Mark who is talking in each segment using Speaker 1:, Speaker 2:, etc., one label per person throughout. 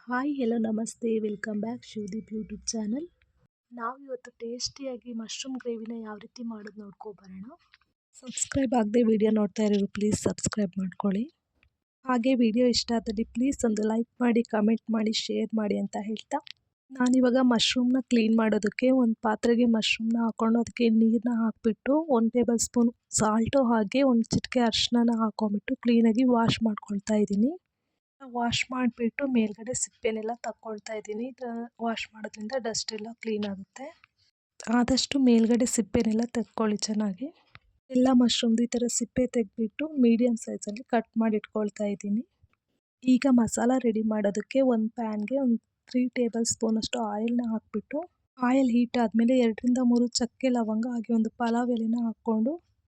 Speaker 1: Hi hello ನಮಸ್ತೆ welcome back Shivadeep YouTube channel. ನಾವು ಇವತ್ತು ಟೇಸ್ಟಿಯಾಗಿ ಮಶ್ರೂಮ್ ಗ್ರೇವಿನ ಯಾವ ರೀತಿ ಮಾಡೋದು ನೋಡ್ಕೊಬರೋಣ. ಸಬ್ಸ್ಕ್ರೈಬ್ ಆಗದೆ ವಿಡಿಯೋ ನೋಡ್ತಾ ಇರೋರು ಪ್ಲೀಸ್ ಸಬ್ಸ್ಕ್ರೈಬ್ ಮಾಡ್ಕೊಳ್ಳಿ. ಹಾಗೆ ವಿಡಿಯೋ ಇಷ್ಟ ಆದಲ್ಲಿ ಪ್ಲೀಸ್ ಒಂದು ಲೈಕ್ ಮಾಡಿ, ಕಮೆಂಟ್ ಮಾಡಿ, ಶೇರ್ ಮಾಡಿ ಅಂತ ಹೇಳ್ತಾ, ನಾನಿವಾಗ ಮಶ್ರೂಮ್ನ ಕ್ಲೀನ್ ಮಾಡೋದಕ್ಕೆ ಒಂದು ಪಾತ್ರೆಗೆ ಮಶ್ರೂಮ್ನ ಹಾಕ್ಕೊಂಡು ಅದಕ್ಕೆ ನೀರನ್ನ ಹಾಕಿಬಿಟ್ಟು 1 ಟೇಬಲ್ ಸ್ಪೂನ್ ಸಾಲ್ಟು ಹಾಗೆ ಒಂದು ಚಿಟಿಕೆ ಅರಿಶಿನ ಹಾಕೊಂಡ್ಬಿಟ್ಟು ಕ್ಲೀನಾಗಿ ವಾಶ್ ಮಾಡ್ಕೊಳ್ತಾ ಇದ್ದೀನಿ. ವಾಶ್ ಮಾಡಿಬಿಟ್ಟು ಮೇಲ್ಗಡೆ ಸಿಪ್ಪೆನೆಲ್ಲ ತಗೊಳ್ತಾ ಇದ್ದೀನಿ. ವಾಶ್ ಮಾಡೋದ್ರಿಂದ ಡಸ್ಟ್ ಎಲ್ಲ ಕ್ಲೀನ್ ಆಗುತ್ತೆ. ಆದಷ್ಟು ಮೇಲ್ಗಡೆ ಸಿಪ್ಪೆನೆಲ್ಲ ತೆಕ್ಕೊಳ್ಳಿ ಚೆನ್ನಾಗಿ. ಎಲ್ಲ ಮಶ್ರೂಮ್ದು ಈ ಥರ ಸಿಪ್ಪೆ ತೆಗೆದ್ಬಿಟ್ಟು ಮೀಡಿಯಮ್ ಸೈಜಲ್ಲಿ ಕಟ್ ಮಾಡಿ ಇಟ್ಕೊಳ್ತಾ ಇದ್ದೀನಿ. ಈಗ ಮಸಾಲ ರೆಡಿ ಮಾಡೋದಕ್ಕೆ ಒಂದು ಪ್ಯಾನ್ಗೆ ಒಂದು 3 ಟೇಬಲ್ ಸ್ಪೂನ್ ಅಷ್ಟು ಆಯಿಲ್ನ ಹಾಕಿಬಿಟ್ಟು, ಆಯಿಲ್ ಹೀಟ್ ಆದಮೇಲೆ 2 ರಿಂದ 3 ಚಕ್ಕೆ ಲವಂಗ ಹಾಗೆ ಒಂದು ಪಲಾವ್ ಎಲೆನ ಹಾಕ್ಕೊಂಡು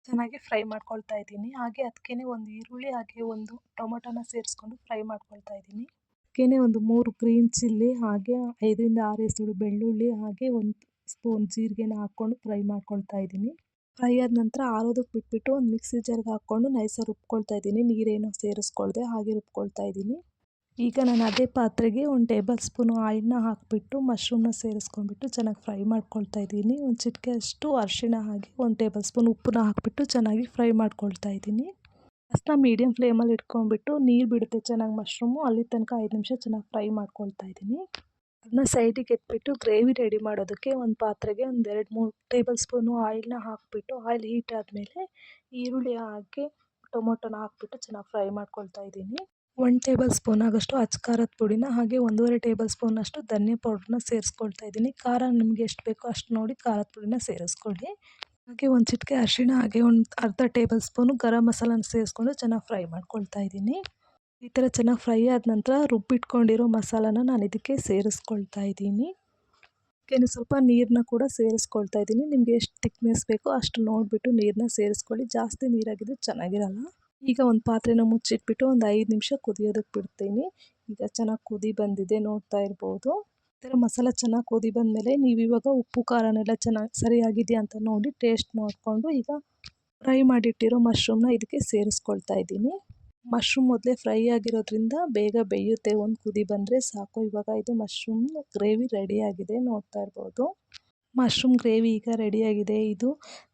Speaker 1: ಚೆನ್ನಾಗಿ ಫ್ರೈ ಮಾಡ್ಕೊಳ್ತಾ ಇದ್ದೀನಿ. ಹಾಗೆ ಅದಕ್ಕೆ ಒಂದು ಈರುಳ್ಳಿ ಹಾಗೆ ಒಂದು ಟೊಮೊಟೊನ ಸೇರಿಸ್ಕೊಂಡು ಫ್ರೈ ಮಾಡ್ಕೊಳ್ತಾ ಇದ್ದೀನಿ. ಅದಕ್ಕೆ ಒಂದು 3 ಗ್ರೀನ್ ಚಿಲ್ಲಿ ಹಾಗೆ 5 ರಿಂದ 6 ಎಸಳು ಬೆಳ್ಳುಳ್ಳಿ ಹಾಗೆ 1 ಸ್ಪೂನ್ ಜೀರಿಗೆನ ಹಾಕ್ಕೊಂಡು ಫ್ರೈ ಮಾಡ್ಕೊಳ್ತಾ ಇದ್ದೀನಿ. ಫ್ರೈ ಆದ ನಂತರ ಆರೋದಕ್ಕೆ ಬಿಟ್ಬಿಟ್ಟು ಒಂದು ಮಿಕ್ಸಿ ಜಾರ್ಗೆ ಹಾಕ್ಕೊಂಡು ನೈಸಾಗಿ ರುಬ್ಕೊಳ್ತಾ ಇದ್ದೀನಿ. ನೀರೇನೋ ಸೇರಿಸ್ಕೊಳ್ದೆ ಹಾಗೆ ರುಬ್ಕೊಳ್ತಾ ಇದ್ದೀನಿ. ಈಗ ನಾನು ಅದೇ ಪಾತ್ರೆಗೆ 1 ಟೇಬಲ್ ಸ್ಪೂನು ಆಯಿಲ್ನ ಹಾಕಿಬಿಟ್ಟು ಮಶ್ರೂಮ್ನ ಸೇರಿಸ್ಕೊಂಡ್ಬಿಟ್ಟು ಚೆನ್ನಾಗಿ ಫ್ರೈ ಮಾಡ್ಕೊಳ್ತಾ ಇದ್ದೀನಿ. ಒಂದು ಚಿಟಿಕೆ ಅಷ್ಟು ಅರಿಶಿಣ ಹಾಗೆ 1 ಟೇಬಲ್ ಸ್ಪೂನ್ ಉಪ್ಪನ್ನ ಹಾಕಿಬಿಟ್ಟು ಚೆನ್ನಾಗಿ ಫ್ರೈ ಮಾಡ್ಕೊಳ್ತಾ ಇದ್ದೀನಿ. ಗ್ಯಾಸ್ನ ಮೀಡಿಯಮ್ ಫ್ಲೇಮಲ್ಲಿ ಇಟ್ಕೊಂಡ್ಬಿಟ್ಟು ನೀರು ಬಿಡುತ್ತೆ ಚೆನ್ನಾಗಿ ಮಶ್ರೂಮು, ಅಲ್ಲಿ ತನಕ 5 ನಿಮಿಷ ಚೆನ್ನಾಗಿ ಫ್ರೈ ಮಾಡ್ಕೊಳ್ತಾ ಇದ್ದೀನಿ. ಅದನ್ನ ಸೈಡಿಗೆ ಎತ್ಬಿಟ್ಟು ಗ್ರೇವಿ ರೆಡಿ ಮಾಡೋದಕ್ಕೆ ಒಂದು ಪಾತ್ರೆಗೆ ಒಂದು 2-3 ಟೇಬಲ್ ಸ್ಪೂನು ಆಯಿಲ್ನ ಹಾಕಿಬಿಟ್ಟು ಆಯಿಲ್ ಹೀಟ್ ಆದಮೇಲೆ ಈರುಳ್ಳಿ ಹಾಕಿ ಟೊಮೊಟೊನ ಹಾಕಿಬಿಟ್ಟು ಚೆನ್ನಾಗಿ ಫ್ರೈ ಮಾಡ್ಕೊಳ್ತಾ ಇದ್ದೀನಿ. 1 ಟೇಬಲ್ ಸ್ಪೂನ್ ಆಗೋಷ್ಟು ಅಚ್ಚ ಖಾರದ ಪುಡಿನ ಹಾಗೆ 1.5 ಟೇಬಲ್ ಸ್ಪೂನ್ ಅಷ್ಟು ಧನಿಯಾ ಪೌಡ್ರನ್ನ ಸೇರಿಸ್ಕೊಳ್ತಾ ಇದ್ದೀನಿ. ಖಾರ ನಿಮಗೆ ಎಷ್ಟು ಬೇಕೋ ಅಷ್ಟು ನೋಡಿ ಖಾರದ ಪುಡಿನ ಸೇರಿಸ್ಕೊಳ್ಳಿ. ಹಾಗೆ ಒಂದು ಚಿಟಿಕೆ ಅರಿಶಿಣ ಹಾಗೆ ಒಂದು ಅರ್ಧ ಟೇಬಲ್ ಸ್ಪೂನು ಗರಂ ಮಸಾಲಾನ ಸೇರಿಸ್ಕೊಂಡು ಚೆನ್ನಾಗಿ ಫ್ರೈ ಮಾಡ್ಕೊಳ್ತಾ ಇದ್ದೀನಿ. ಈ ಥರ ಚೆನ್ನಾಗಿ ಫ್ರೈ ಆದ ನಂತರ ರುಬ್ಬಿಟ್ಕೊಂಡಿರೋ ಮಸಾಲಾನ ನಾನು ಇದಕ್ಕೆ ಸೇರಿಸ್ಕೊಳ್ತಾ ಇದ್ದೀನಿ. ಅದಕ್ಕೆ ಸ್ವಲ್ಪ ನೀರನ್ನ ಕೂಡ ಸೇರಿಸ್ಕೊಳ್ತಾ ಇದ್ದೀನಿ. ನಿಮಗೆ ಎಷ್ಟು ಥಿಕ್ನೆಸ್ ಬೇಕೋ ಅಷ್ಟು ನೋಡಿಬಿಟ್ಟು ನೀರನ್ನ ಸೇರಿಸ್ಕೊಳ್ಳಿ. ಜಾಸ್ತಿ ನೀರಾಗಿದ್ದು ಚೆನ್ನಾಗಿರಲ್ಲ. ಈಗ ಒಂದು ಪಾತ್ರೆನ ಮುಚ್ಚಿಟ್ಬಿಟ್ಟು ಒಂದು 5 ನಿಮಿಷ ಕುದಿಯೋದಕ್ಕೆ ಬಿಡ್ತೀನಿ. ಈಗ ಚೆನ್ನಾಗಿ ಕುದಿ ಬಂದಿದೆ, ನೋಡ್ತಾ ಇರ್ಬೋದು. ಈ ಥರ ಮಸಾಲ ಚೆನ್ನಾಗಿ ಕುದಿ ಬಂದಮೇಲೆ ನೀವಿವಾಗ ಉಪ್ಪು ಖಾರನೆಲ್ಲ ಚೆನ್ನಾಗಿ ಸರಿಯಾಗಿದೆಯಾ ಅಂತ ನೋಡಿ ಟೇಸ್ಟ್ ನೋಡಿಕೊಂಡು ಈಗ ಫ್ರೈ ಮಾಡಿಟ್ಟಿರೋ ಮಶ್ರೂಮ್ನ ಇದಕ್ಕೆ ಸೇರಿಸ್ಕೊಳ್ತಾ ಇದ್ದೀನಿ. ಮಶ್ರೂಮ್ ಮೊದಲೇ ಫ್ರೈ ಆಗಿರೋದ್ರಿಂದ ಬೇಗ ಬೇಯುತ್ತೆ. ಒಂದು ಕುದಿ ಬಂದರೆ ಸಾಕು. ಇವಾಗ ಇದು ಮಶ್ರೂಮ್ ಗ್ರೇವಿ ರೆಡಿಯಾಗಿದೆ, ನೋಡ್ತಾ ಇರ್ಬೋದು. ಮಶ್ರೂಮ್ ಗ್ರೇವಿ ಈಗ ರೆಡಿಯಾಗಿದೆ. ಇದು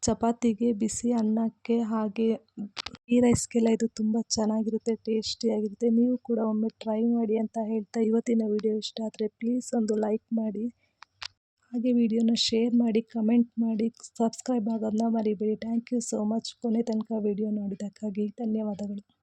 Speaker 1: ಚಪಾತಿಗೆ, ಬಿಸಿ ಅನ್ನಕ್ಕೆ ಹಾಗೆ ಈ ರೈಸ್ಗೆಲ್ಲ ಇದು ತುಂಬ ಚೆನ್ನಾಗಿರುತ್ತೆ, ಟೇಸ್ಟಿಯಾಗಿರುತ್ತೆ. ನೀವು ಕೂಡ ಒಮ್ಮೆ ಟ್ರೈ ಮಾಡಿ ಅಂತ ಹೇಳ್ತಾ, ಇವತ್ತಿನ ವಿಡಿಯೋ ಇಷ್ಟ ಆದರೆ ಪ್ಲೀಸ್ ಒಂದು ಲೈಕ್ ಮಾಡಿ, ಹಾಗೆ ವಿಡಿಯೋನ ಶೇರ್ ಮಾಡಿ, ಕಮೆಂಟ್ ಮಾಡಿ, ಸಬ್ಸ್ಕ್ರೈಬ್ ಆಗೋದನ್ನ ಮರಿಬೇಡಿ. Thank you so much. ಕೊನೆ ತನಕ ವಿಡಿಯೋ ನೋಡಿದ್ದಕ್ಕಾಗಿ ಧನ್ಯವಾದಗಳು.